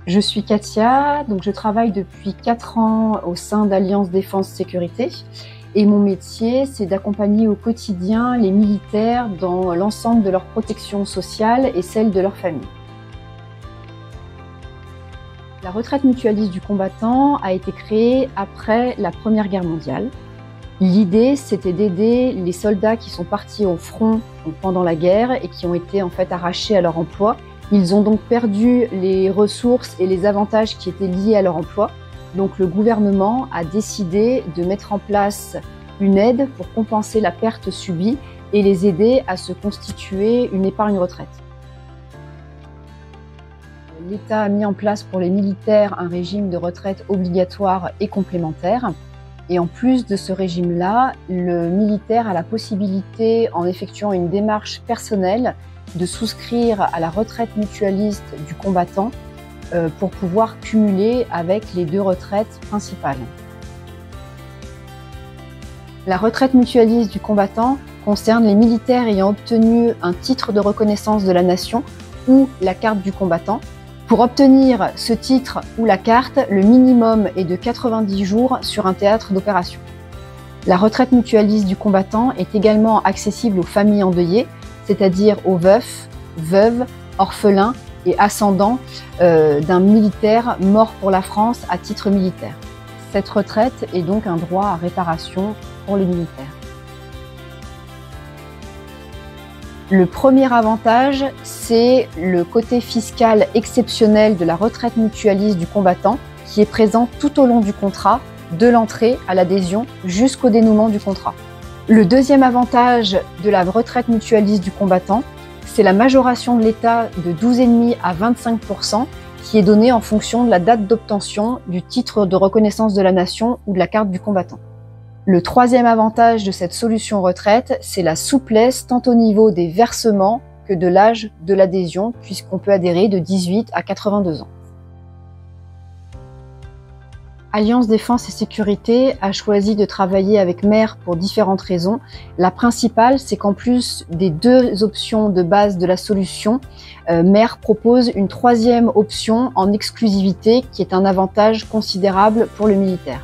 Je suis Katia, donc je travaille depuis 4 ans au sein d'Alliance Défense Sécurité et mon métier, c'est d'accompagner au quotidien les militaires dans l'ensemble de leur protection sociale et celle de leur famille. La retraite mutualiste du combattant a été créée après la Première Guerre mondiale. L'idée, c'était d'aider les soldats qui sont partis au front pendant la guerre et qui ont été en fait arrachés à leur emploi. Ils ont donc perdu les ressources et les avantages qui étaient liés à leur emploi. Donc le gouvernement a décidé de mettre en place une aide pour compenser la perte subie et les aider à se constituer une épargne retraite. L'État a mis en place pour les militaires un régime de retraite obligatoire et complémentaire. Et en plus de ce régime-là, le militaire a la possibilité, en effectuant une démarche personnelle, de souscrire à la retraite mutualiste du combattant pour pouvoir cumuler avec les 2 retraites principales. La retraite mutualiste du combattant concerne les militaires ayant obtenu un titre de reconnaissance de la nation ou la carte du combattant. Pour obtenir ce titre ou la carte, le minimum est de 90 jours sur un théâtre d'opération. La retraite mutualiste du combattant est également accessible aux familles endeuillées, c'est-à-dire aux veufs, veuves, orphelins et ascendants d'un militaire mort pour la France à titre militaire. Cette retraite est donc un droit à réparation pour les militaires. Le premier avantage, c'est le côté fiscal exceptionnel de la retraite mutualiste du combattant qui est présent tout au long du contrat, de l'entrée à l'adhésion jusqu'au dénouement du contrat. Le deuxième avantage de la retraite mutualiste du combattant, c'est la majoration de l'État de 12,5 à 25% qui est donnée en fonction de la date d'obtention du titre de reconnaissance de la nation ou de la carte du combattant. Le troisième avantage de cette solution retraite, c'est la souplesse tant au niveau des versements que de l'âge de l'adhésion, puisqu'on peut adhérer de 18 à 82 ans. Alliance Défense et Sécurité a choisi de travailler avec Maire pour différentes raisons. La principale, c'est qu'en plus des 2 options de base de la solution, Maire propose une 3e option en exclusivité qui est un avantage considérable pour le militaire.